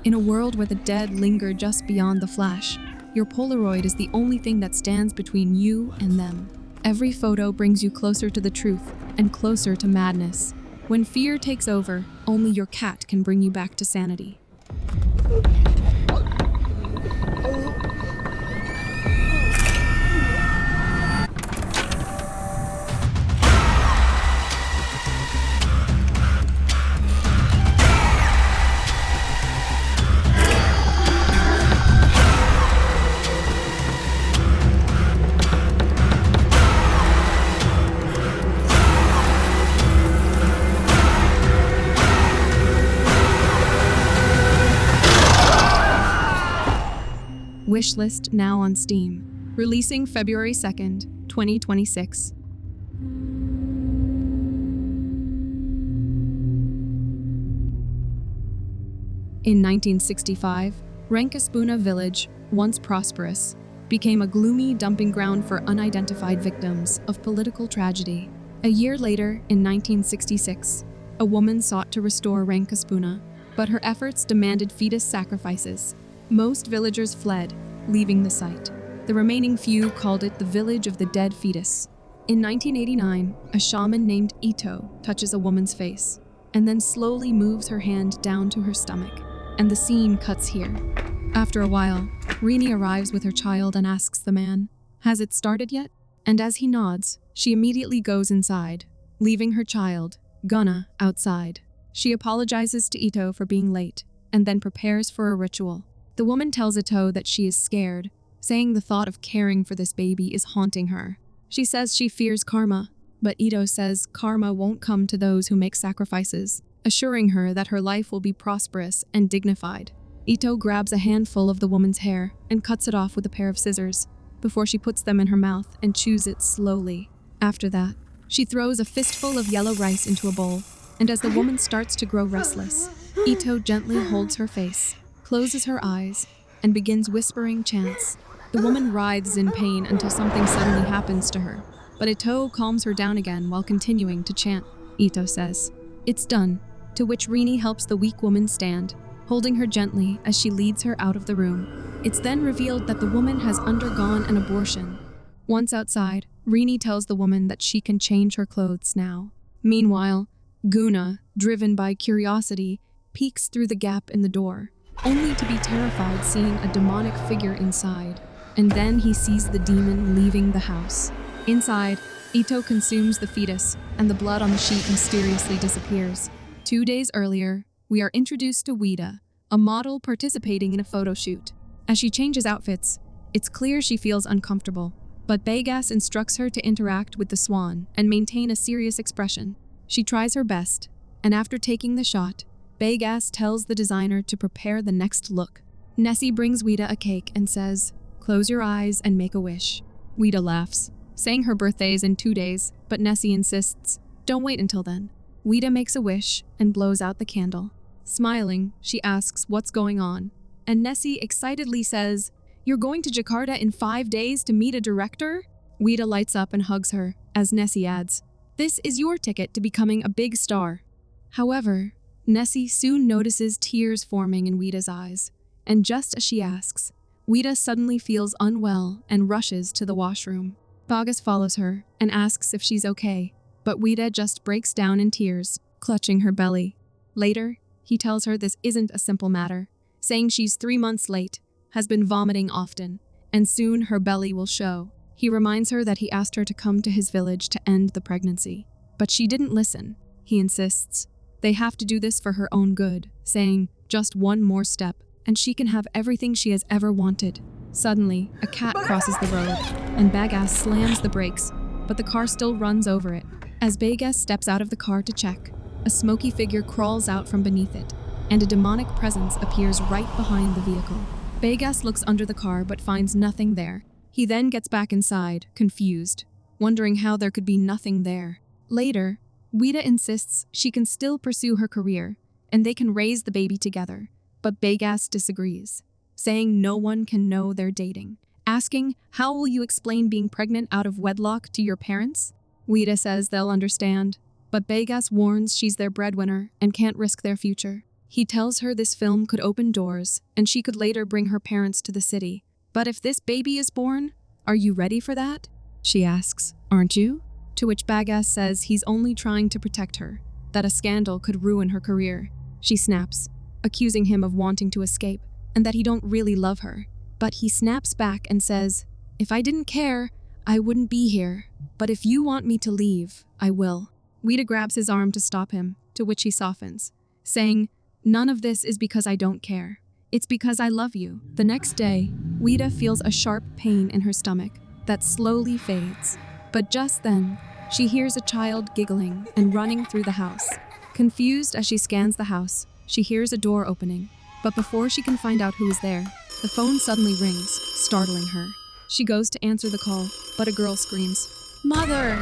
In a world where the dead linger just beyond the flash, your Polaroid is the only thing that stands between you and them. Every photo brings you closer to the truth and closer to madness. When fear takes over, only your cat can bring you back to sanity. Wishlist now on Steam. Releasing February 2nd, 2026. In 1965, Rankaspuna village, once prosperous, became a gloomy dumping ground for unidentified victims of political tragedy. A year later, in 1966, a woman sought to restore Rankaspuna, but her efforts demanded fetus sacrifices. Most villagers fled, leaving the site. The remaining few called it the village of the dead fetus. In 1989, a shaman named Itto touches a woman's face, and then slowly moves her hand down to her stomach, and the scene cuts here. After a while, Rini arrives with her child and asks the man, "Has it started yet?" And as he nods, she immediately goes inside, leaving her child, Gunna, outside. She apologizes to Itto for being late, and then prepares for a ritual. The woman tells Itto that she is scared, saying the thought of caring for this baby is haunting her. She says she fears karma, but Itto says karma won't come to those who make sacrifices, assuring her that her life will be prosperous and dignified. Itto grabs a handful of the woman's hair and cuts it off with a pair of scissors, before she puts them in her mouth and chews it slowly. After that, she throws a fistful of yellow rice into a bowl, and as the woman starts to grow restless, Itto gently holds her face, closes her eyes, and begins whispering chants. The woman writhes in pain until something suddenly happens to her, but Itto calms her down again while continuing to chant. Itto says, "It's done," to which Rini helps the weak woman stand, holding her gently as she leads her out of the room. It's then revealed that the woman has undergone an abortion. Once outside, Rini tells the woman that she can change her clothes now. Meanwhile, Gunna, driven by curiosity, peeks through the gap in the door, only to be terrified seeing a demonic figure inside. And then he sees the demon leaving the house. Inside, Itto consumes the fetus, and the blood on the sheet mysteriously disappears. 2 days earlier, we are introduced to Weda, a model participating in a photo shoot. As she changes outfits, it's clear she feels uncomfortable, but Begas instructs her to interact with the swan and maintain a serious expression. She tries her best, and after taking the shot, Begas tells the designer to prepare the next look. Nessie brings Weda a cake and says, "Close your eyes and make a wish." Weda laughs, saying her birthday is in 2 days, but Nessie insists, "Don't wait until then." Weda makes a wish and blows out the candle. Smiling, she asks what's going on, and Nessie excitedly says, "You're going to Jakarta in 5 days to meet a director?" Weda lights up and hugs her, as Nessie adds, "This is your ticket to becoming a big star." However, Nessie soon notices tears forming in Weda's eyes, and just as she asks, Weda suddenly feels unwell and rushes to the washroom. Begas follows her and asks if she's okay, but Weda just breaks down in tears, clutching her belly. Later, he tells her this isn't a simple matter, saying she's 3 months late, has been vomiting often, and soon her belly will show. He reminds her that he asked her to come to his village to end the pregnancy, but she didn't listen. He insists they have to do this for her own good, saying, "Just one more step, and she can have everything she has ever wanted." Suddenly, a cat crosses the road, and Begas slams the brakes, but the car still runs over it. As Begas steps out of the car to check, a smoky figure crawls out from beneath it, and a demonic presence appears right behind the vehicle. Begas looks under the car but finds nothing there. He then gets back inside, confused, wondering how there could be nothing there. Later, Weda insists she can still pursue her career, and they can raise the baby together, but Begas disagrees, saying no one can know they're dating. Asking, "How will you explain being pregnant out of wedlock to your parents?" Weda says they'll understand, but Begas warns she's their breadwinner and can't risk their future. He tells her this film could open doors and she could later bring her parents to the city. But if this baby is born, are you ready for that? She asks, aren't you? To which Bagass says he's only trying to protect her, that a scandal could ruin her career. She snaps, accusing him of wanting to escape and that he don't really love her. But he snaps back and says, if I didn't care, I wouldn't be here. But if you want me to leave, I will. Weda grabs his arm to stop him, to which he softens, saying, none of this is because I don't care. It's because I love you. The next day, Weda feels a sharp pain in her stomach that slowly fades. But just then, she hears a child giggling and running through the house. Confused as she scans the house, she hears a door opening. But before she can find out who is there, the phone suddenly rings, startling her. She goes to answer the call, but a girl screams, "Mother!"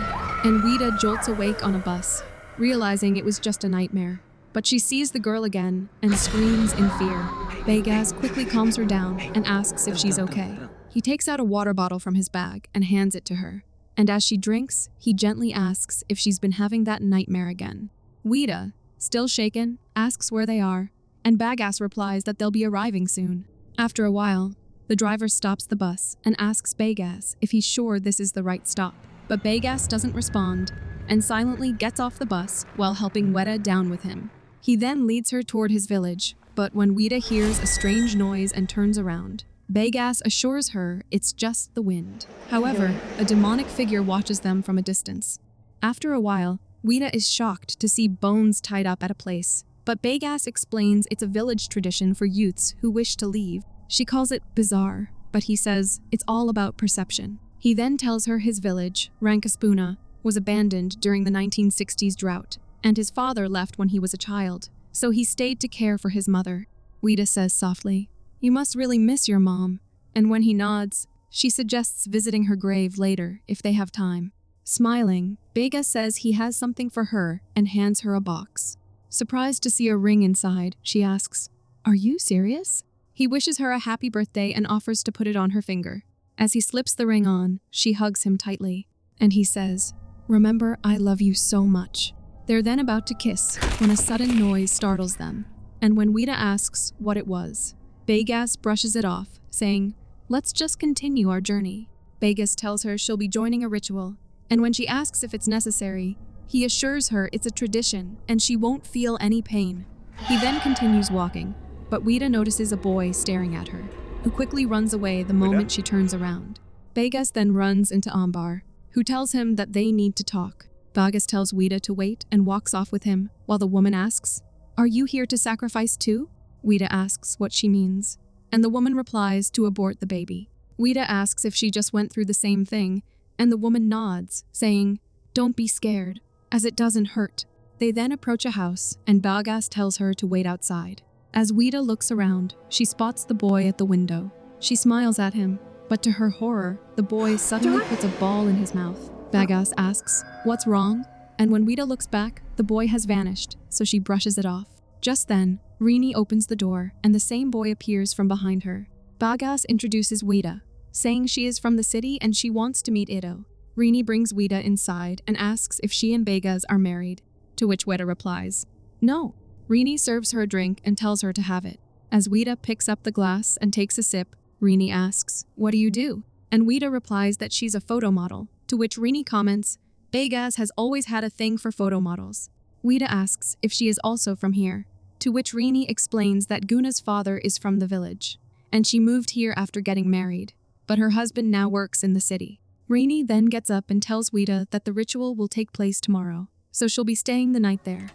And Weda jolts awake on a bus, realizing it was just a nightmare. But she sees the girl again and screams in fear. Bagass quickly calms her down and asks if she's okay. He takes out a water bottle from his bag and hands it to her. And as she drinks, he gently asks if she's been having that nightmare again. Weda, still shaken, asks where they are, and Bagass replies that they'll be arriving soon. After a while, the driver stops the bus and asks Bagass if he's sure this is the right stop. But Bagass doesn't respond and silently gets off the bus while helping Weda down with him. He then leads her toward his village, but when Weda hears a strange noise and turns around, Bagass assures her it's just the wind. However, a demonic figure watches them from a distance. After a while, Weda is shocked to see bones tied up at a place, but Bagass explains it's a village tradition for youths who wish to leave. She calls it bizarre, but he says it's all about perception. He then tells her his village, Rankaspuna, was abandoned during the 1960s drought, and his father left when he was a child, so he stayed to care for his mother. Weda says softly, "You must really miss your mom," and when he nods, she suggests visiting her grave later if they have time. Smiling, Bagass says he has something for her and hands her a box. Surprised to see a ring inside, she asks, "Are you serious?" He wishes her a happy birthday and offers to put it on her finger. As he slips the ring on, she hugs him tightly, and he says, "Remember, I love you so much." They're then about to kiss when a sudden noise startles them, and when Weda asks what it was, Bagass brushes it off, saying, "Let's just continue our journey." Bagass tells her she'll be joining a ritual, and when she asks if it's necessary, he assures her it's a tradition and she won't feel any pain. He then continues walking, but Weda notices a boy staring at her, who quickly runs away the moment she turns around. Bagass then runs into Ambar, who tells him that they need to talk. Bagass tells Weda to wait and walks off with him, while the woman asks, "Are you here to sacrifice too?" Weda asks what she means, and the woman replies to abort the baby. Weda asks if she just went through the same thing, and the woman nods, saying, "Don't be scared, as it doesn't hurt." They then approach a house, and Bagass tells her to wait outside. As Weda looks around, she spots the boy at the window. She smiles at him, but to her horror, the boy suddenly puts a ball in his mouth. Bagass asks, "What's wrong?" And when Weda looks back, the boy has vanished, so she brushes it off. Just then, Rini opens the door, and the same boy appears from behind her. Bagass introduces Weda, saying she is from the city and she wants to meet Itto. Rini brings Weda inside and asks if she and Bagass are married, to which Weda replies, "No." Rini serves her a drink and tells her to have it. As Weda picks up the glass and takes a sip, Rini asks, "What do you do?" And Weda replies that she's a photo model, to which Rini comments, "Bagass has always had a thing for photo models." Weda asks if she is also from here, to which Rini explains that Guna's father is from the village, and she moved here after getting married, but her husband now works in the city. Rini then gets up and tells Weda that the ritual will take place tomorrow, so she'll be staying the night there.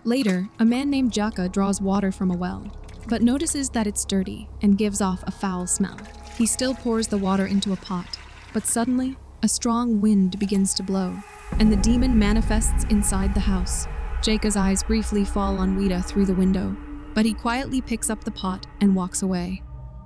Later, a man named Jaka draws water from a well, but notices that it's dirty and gives off a foul smell. He still pours the water into a pot, but suddenly, a strong wind begins to blow, and the demon manifests inside the house. Jaka's eyes briefly fall on Weda through the window, but he quietly picks up the pot and walks away.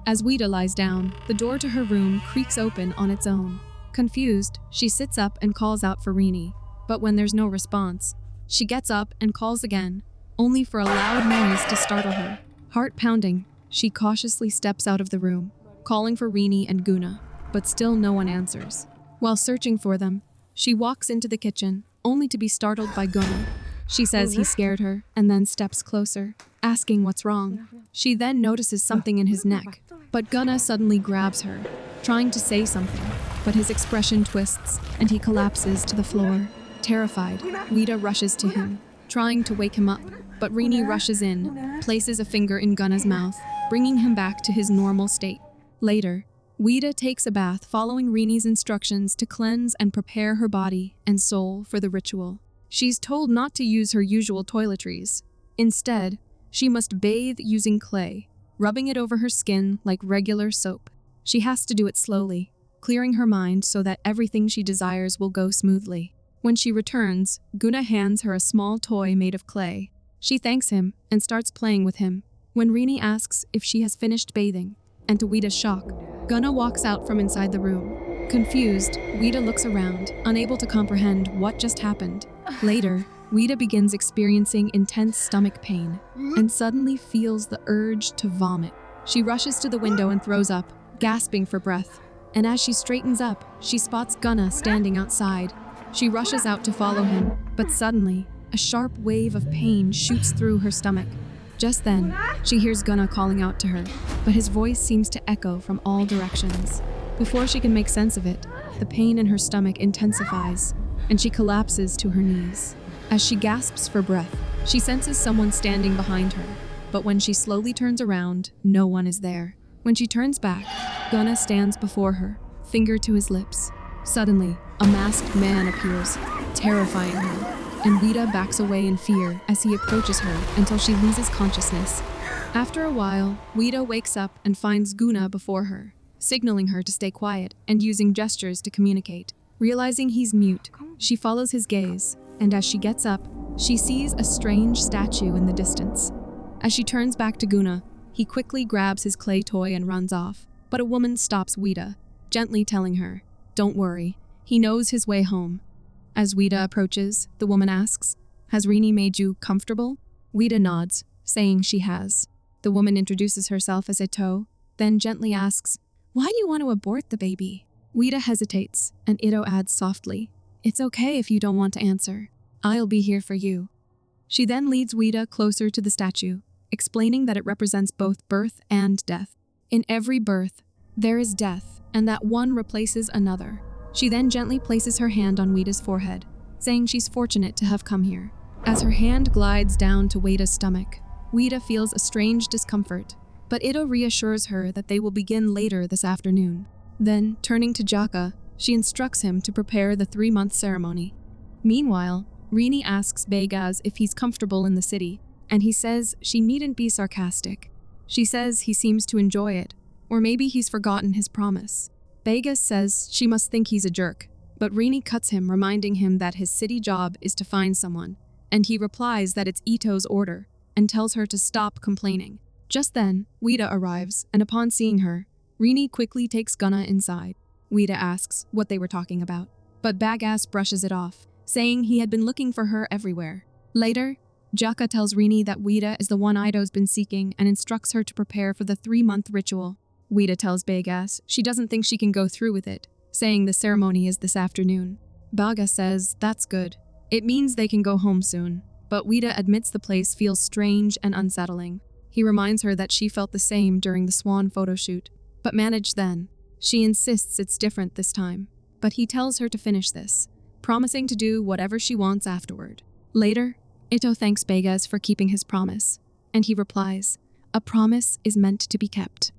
As Weda lies down, the door to her room creaks open on its own. Confused, she sits up and calls out for Rini, but when there's no response, she gets up and calls again, only for a loud noise to startle her. Heart pounding, she cautiously steps out of the room, calling for Rini and Guna, but still no one answers. While searching for them, she walks into the kitchen, only to be startled by Guna. She says he scared her and then steps closer, asking what's wrong. She then notices something in his neck, but Gunna suddenly grabs her, trying to say something, but his expression twists and he collapses to the floor. Terrified, Weda rushes to him, trying to wake him up, but Rini rushes in, places a finger in Gunna's mouth, bringing him back to his normal state. Later, Weda takes a bath following Rini's instructions to cleanse and prepare her body and soul for the ritual. She's told not to use her usual toiletries. Instead, she must bathe using clay, rubbing it over her skin like regular soap. She has to do it slowly, clearing her mind so that everything she desires will go smoothly. When she returns, Gunna hands her a small toy made of clay. She thanks him and starts playing with him. When Rini asks if she has finished bathing, and to Weda's shock, Gunna walks out from inside the room. Confused, Weda looks around, unable to comprehend what just happened. Later, Weda begins experiencing intense stomach pain and suddenly feels the urge to vomit. She rushes to the window and throws up, gasping for breath. And as she straightens up, she spots Gunna standing outside. She rushes out to follow him, but suddenly, a sharp wave of pain shoots through her stomach. Just then, she hears Gunna calling out to her, but his voice seems to echo from all directions. Before she can make sense of it, the pain in her stomach intensifies, and she collapses to her knees. As she gasps for breath, she senses someone standing behind her, but when she slowly turns around, no one is there. When she turns back, Gunna stands before her, finger to his lips. Suddenly, a masked man appears, terrifying her, and Weda backs away in fear as he approaches her until she loses consciousness. After a while, Weda wakes up and finds Gunna before her, signaling her to stay quiet and using gestures to communicate. Realizing he's mute, she follows his gaze, and as she gets up, she sees a strange statue in the distance. As she turns back to Gunna, he quickly grabs his clay toy and runs off, but a woman stops Weda, gently telling her, "Don't worry, he knows his way home." As Weda approaches, the woman asks, "Has Rini made you comfortable?" Weda nods, saying she has. The woman introduces herself as Itto, then gently asks, "Why do you want to abort the baby?" Weda hesitates, and Itto adds softly, "It's okay if you don't want to answer. I'll be here for you." She then leads Weda closer to the statue, explaining that it represents both birth and death. In every birth, there is death, and that one replaces another. She then gently places her hand on Weda's forehead, saying she's fortunate to have come here. As her hand glides down to Weda's stomach, Weda feels a strange discomfort, but Itto reassures her that they will begin later this afternoon. Then, turning to Jaka, she instructs him to prepare the 3-month ceremony. Meanwhile, Rini asks Begas if he's comfortable in the city, and he says she needn't be sarcastic. She says he seems to enjoy it, or maybe he's forgotten his promise. Begas says she must think he's a jerk, but Rini cuts him, reminding him that his city job is to find someone, and he replies that it's Itto's order, and tells her to stop complaining. Just then, Weda arrives, and upon seeing her, Rini quickly takes Gunna inside. Weda asks what they were talking about, but Begas brushes it off, saying he had been looking for her everywhere. Later, Jaka tells Rini that Weda is the one Itto's been seeking and instructs her to prepare for the 3-month ritual. Weda tells Begas she doesn't think she can go through with it, saying the ceremony is this afternoon. Begas says that's good. It means they can go home soon, but Weda admits the place feels strange and unsettling. He reminds her that she felt the same during the swan photo shoot, but managed then. She insists it's different this time, but he tells her to finish this, promising to do whatever she wants afterward. Later, Itto thanks Begas for keeping his promise, and he replies, "A promise is meant to be kept."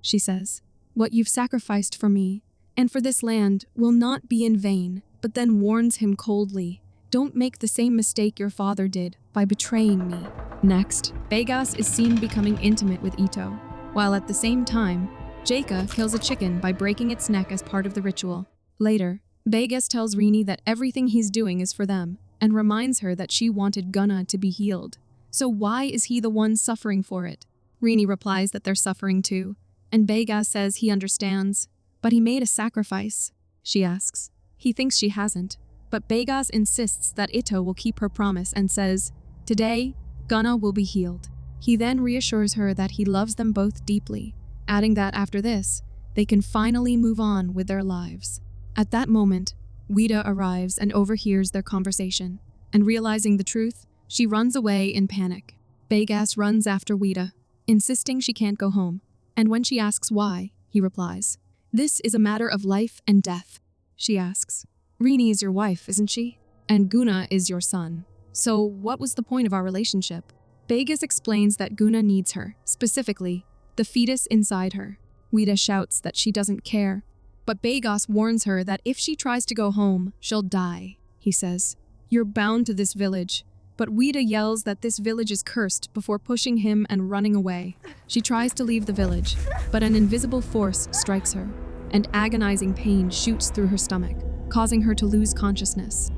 She says, "What you've sacrificed for me, and for this land, will not be in vain," but then warns him coldly, "Don't make the same mistake your father did by betraying me." Next, Begas is seen becoming intimate with Itto, while at the same time, Jaka kills a chicken by breaking its neck as part of the ritual. Later, Begas tells Rini that everything he's doing is for them, and reminds her that she wanted Gunna to be healed. So why is he the one suffering for it? Rini replies that they're suffering too, and Begas says he understands, but he made a sacrifice. She asks. He thinks she hasn't, but Begas insists that Itto will keep her promise and says, "Today, Gunna will be healed." He then reassures her that he loves them both deeply, adding that after this, they can finally move on with their lives. At that moment, Weda arrives and overhears their conversation, and realizing the truth, She runs away in panic. Begas runs after Weda, insisting she can't go home. And when she asks why, he replies, "This is a matter of life and death." She asks, "Rini is your wife, isn't she? And Guna is your son. So what was the point of our relationship?" Begas explains that Guna needs her, specifically, the fetus inside her. Weda shouts that she doesn't care, but Begas warns her that if she tries to go home, she'll die. He says, "You're bound to this village." But Weda yells that this village is cursed before pushing him and running away. She tries to leave the village, but an invisible force strikes her, and agonizing pain shoots through her stomach, causing her to lose consciousness.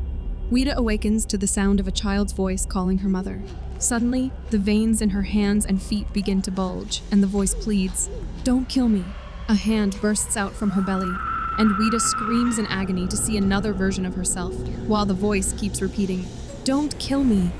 Weda awakens to the sound of a child's voice calling her mother. Suddenly, the veins in her hands and feet begin to bulge, and the voice pleads, "Don't kill me." A hand bursts out from her belly, and Weda screams in agony to see another version of herself, while the voice keeps repeating, "Don't kill me."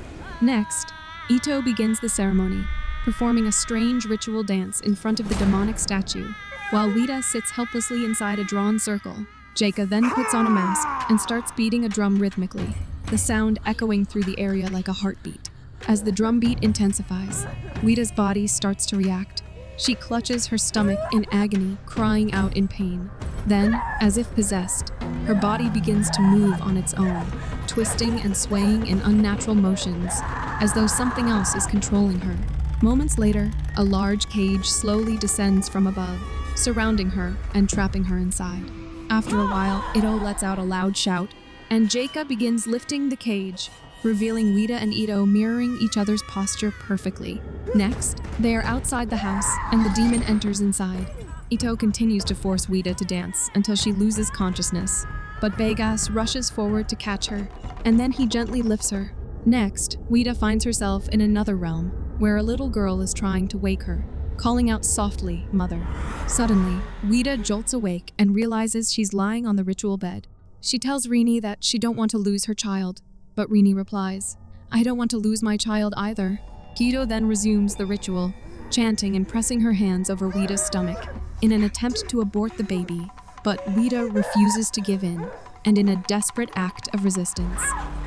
Next, Itto begins the ceremony, performing a strange ritual dance in front of the demonic statue, while Weda sits helplessly inside a drawn circle. Jacob then puts on a mask and starts beating a drum rhythmically, the sound echoing through the area like a heartbeat. As the drum beat intensifies, Weda's body starts to react. She clutches her stomach in agony, crying out in pain. Then, as if possessed, her body begins to move on its own, twisting and swaying in unnatural motions, as though something else is controlling her. Moments later, a large cage slowly descends from above, surrounding her and trapping her inside. After a while, Itto lets out a loud shout, and Jacob begins lifting the cage, revealing Weda and Itto mirroring each other's posture perfectly. Next, they are outside the house, and the demon enters inside. Itto continues to force Weda to dance until she loses consciousness, but Begas rushes forward to catch her, and then he gently lifts her. Next, Weda finds herself in another realm, where a little girl is trying to wake her, calling out softly, "Mother." Suddenly, Weda jolts awake and realizes she's lying on the ritual bed. She tells Rini that she don't want to lose her child, but Rini replies, "I don't want to lose my child either." Itto then resumes the ritual, chanting and pressing her hands over Weda's stomach in an attempt to abort the baby, but Weda refuses to give in, and in a desperate act of resistance,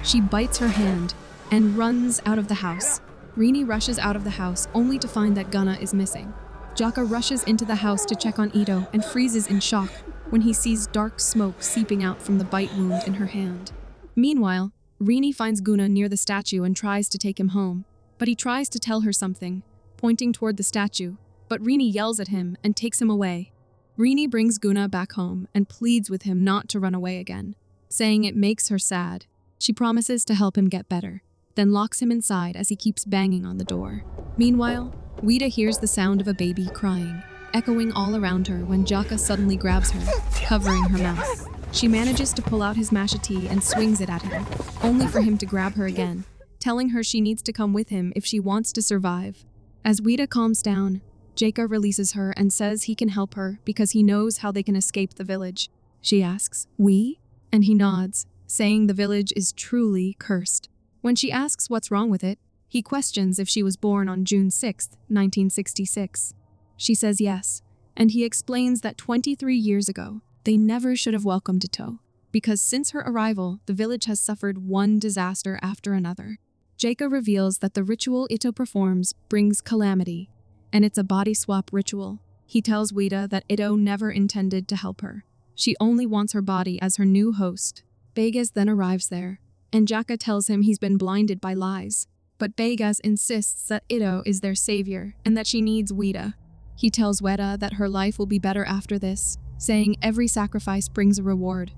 she bites her hand and runs out of the house. Rini rushes out of the house only to find that Guna is missing. Jaka rushes into the house to check on Itto and freezes in shock when he sees dark smoke seeping out from the bite wound in her hand. Meanwhile, Rini finds Guna near the statue and tries to take him home, but he tries to tell her something, pointing toward the statue, but Rini yells at him and takes him away. Rini brings Guna back home and pleads with him not to run away again, saying it makes her sad. She promises to help him get better, then locks him inside as he keeps banging on the door. Meanwhile, Weda hears the sound of a baby crying, echoing all around her when Jaka suddenly grabs her, covering her mouth. She manages to pull out his machete and swings it at him, only for him to grab her again, telling her she needs to come with him if she wants to survive. As Weda calms down, Jaka releases her and says he can help her because he knows how they can escape the village. She asks, "We?" And he nods, saying the village is truly cursed. When she asks what's wrong with it, he questions if she was born on June 6, 1966. She says yes, and he explains that 23 years ago, they never should have welcomed Itto, because since her arrival, the village has suffered one disaster after another. Jaka reveals that the ritual Itto performs brings calamity, and it's a body swap ritual. He tells Weda that Itto never intended to help her. She only wants her body as her new host. Begas then arrives there, and Jaka tells him he's been blinded by lies. But Begas insists that Itto is their savior and that she needs Weda. He tells Weda that her life will be better after this, saying every sacrifice brings a reward.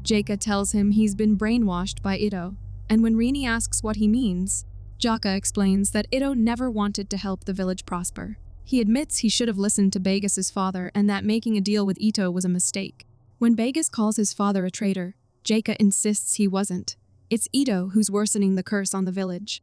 Jaka tells him he's been brainwashed by Itto, and when Rini asks what he means, Jaka explains that Itto never wanted to help the village prosper. He admits he should have listened to Begas' father and that making a deal with Itto was a mistake. When Begas calls his father a traitor, Jaka insists he wasn't. It's Itto who's worsening the curse on the village.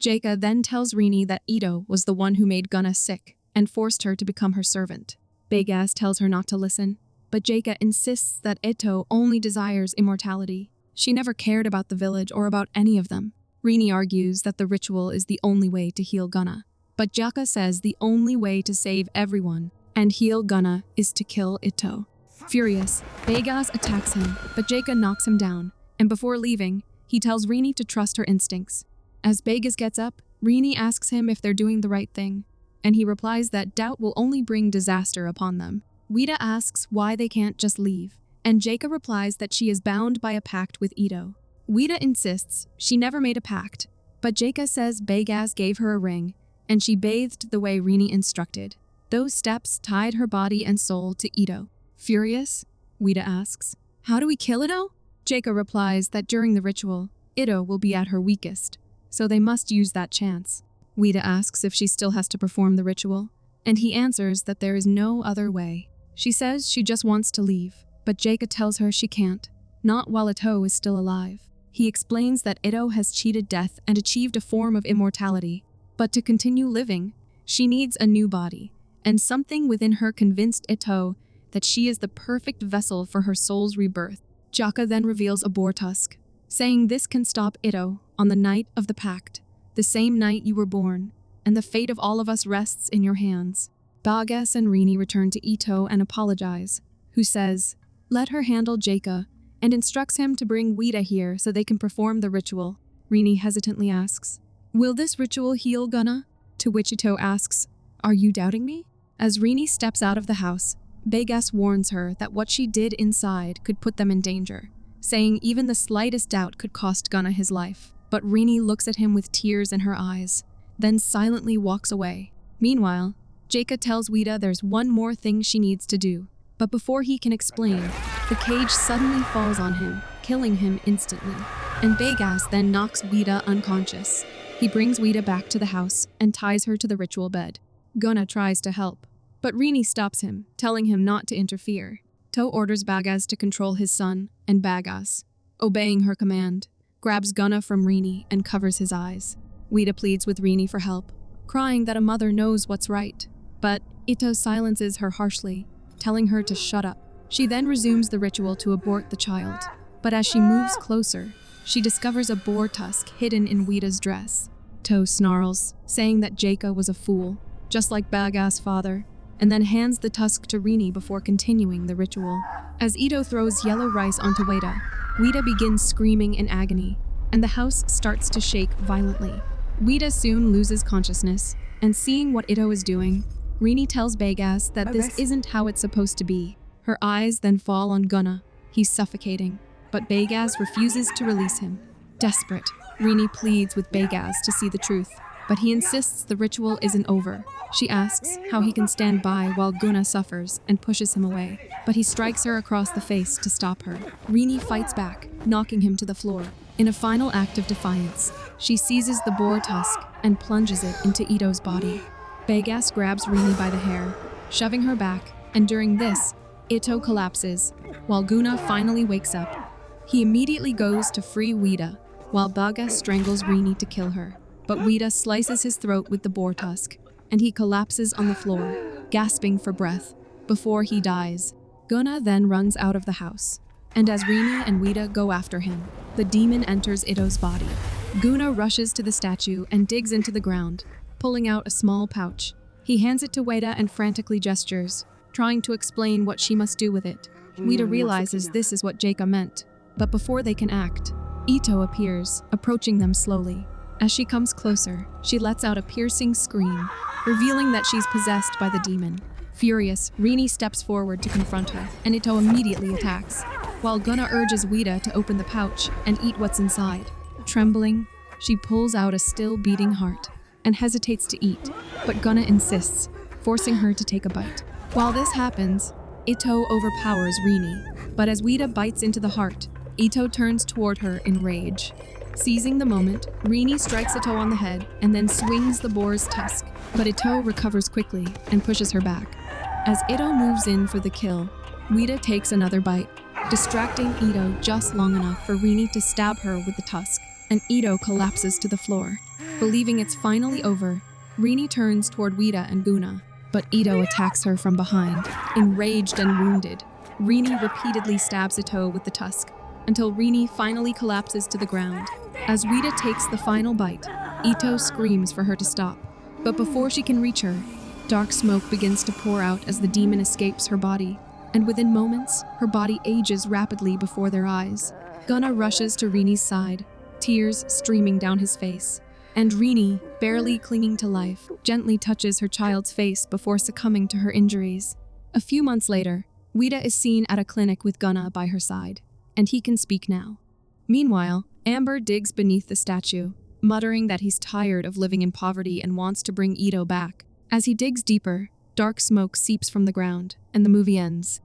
Jaka then tells Rini that Itto was the one who made Guna sick and forced her to become her servant. Begas tells her not to listen, but Jaka insists that Itto only desires immortality. She never cared about the village or about any of them. Rini argues that the ritual is the only way to heal Guna, but Jaka says the only way to save everyone and heal Guna is to kill Itto. Furious, Begas attacks him, but Jaka knocks him down, and before leaving, he tells Rini to trust her instincts. As Begas gets up, Rini asks him if they're doing the right thing, and he replies that doubt will only bring disaster upon them. Weda asks why they can't just leave, and Jacob replies that she is bound by a pact with Itto. Weda insists she never made a pact, but Jacob says Begas gave her a ring, and she bathed the way Rini instructed. Those steps tied her body and soul to Itto. Furious, Weda asks, "How do we kill Itto?" Jacob replies that during the ritual, Itto will be at her weakest, so they must use that chance. Weda asks if she still has to perform the ritual, and he answers that there is no other way. She says she just wants to leave, but Jacob tells her she can't, not while Itto is still alive. He explains that Itto has cheated death and achieved a form of immortality, but to continue living, she needs a new body, and something within her convinced Itto that she is the perfect vessel for her soul's rebirth. Jaka then reveals a boar tusk, saying this can stop Itto on the night of the pact, the same night you were born, and the fate of all of us rests in your hands. Begas and Rini return to Itto and apologize, who says, let her handle Jaka, and instructs him to bring Weda here so they can perform the ritual. Rini hesitantly asks, will this ritual heal Gunna? To which Itto asks, are you doubting me? As Rini steps out of the house, Begas warns her that what she did inside could put them in danger, saying even the slightest doubt could cost Gunna his life. But Rini looks at him with tears in her eyes, then silently walks away. Meanwhile, Jaka tells Weda there's one more thing she needs to do, but before he can explain, the cage suddenly falls on him, killing him instantly, and Begas then knocks Weda unconscious. He brings Weda back to the house and ties her to the ritual bed. Gunna tries to help, but Rini stops him, telling him not to interfere. To orders Begas to control his son, and Begas, obeying her command, grabs Gunna from Rini and covers his eyes. Weda pleads with Rini for help, crying that a mother knows what's right, but Itto silences her harshly, telling her to shut up. She then resumes the ritual to abort the child, but as she moves closer, she discovers a boar tusk hidden in Weda's dress. To snarls, saying that Jaka was a fool, just like Begas' father, and then hands the tusk to Rini before continuing the ritual. As Itto throws yellow rice onto Weda begins screaming in agony, and the house starts to shake violently. Weda soon loses consciousness, and seeing what Itto is doing, Rini tells Begas that this isn't how it's supposed to be. Her eyes then fall on Gunna. He's suffocating, but Begas refuses to release him. Desperate, Rini pleads with Begas to see the truth, but he insists the ritual isn't over. She asks how he can stand by while Gunna suffers and pushes him away, but he strikes her across the face to stop her. Rini fights back, knocking him to the floor. In a final act of defiance, she seizes the boar tusk and plunges it into Itto's body. Begas grabs Rini by the hair, shoving her back, and during this, Itto collapses, while Gunna finally wakes up. He immediately goes to free Weda, while Begas strangles Rini to kill her. But Weda slices his throat with the boar tusk, and he collapses on the floor, gasping for breath, before he dies. Gunna then runs out of the house, and as Rini and Weda go after him, the demon enters Itto's body. Gunna rushes to the statue and digs into the ground, pulling out a small pouch. He hands it to Weda and frantically gestures, trying to explain what she must do with it. Weda realizes this is what Jaka meant, but before they can act, Itto appears, approaching them slowly. As she comes closer, she lets out a piercing scream, revealing that she's possessed by the demon. Furious, Rini steps forward to confront her, and Itto immediately attacks, while Gunna urges Weda to open the pouch and eat what's inside. Trembling, she pulls out a still beating heart and hesitates to eat, but Gunna insists, forcing her to take a bite. While this happens, Itto overpowers Rini, but as Weda bites into the heart, Itto turns toward her in rage. Seizing the moment, Rini strikes Itto on the head and then swings the boar's tusk, but Itto recovers quickly and pushes her back. As Itto moves in for the kill, Weda takes another bite, distracting Itto just long enough for Rini to stab her with the tusk, and Itto collapses to the floor. Believing it's finally over, Rini turns toward Weda and Gunna, but Itto attacks her from behind. Enraged and wounded, Rini repeatedly stabs Itto with the tusk, until Rini finally collapses to the ground. As Weda takes the final bite, Itto screams for her to stop, but before she can reach her, dark smoke begins to pour out as the demon escapes her body, and within moments, her body ages rapidly before their eyes. Gunna rushes to Rini's side, tears streaming down his face. And Rini, barely clinging to life, gently touches her child's face before succumbing to her injuries. A few months later, Weda is seen at a clinic with Gunna by her side, and he can speak now. Meanwhile, Amber digs beneath the statue, muttering that he's tired of living in poverty and wants to bring Itto back. As he digs deeper, dark smoke seeps from the ground, and the movie ends.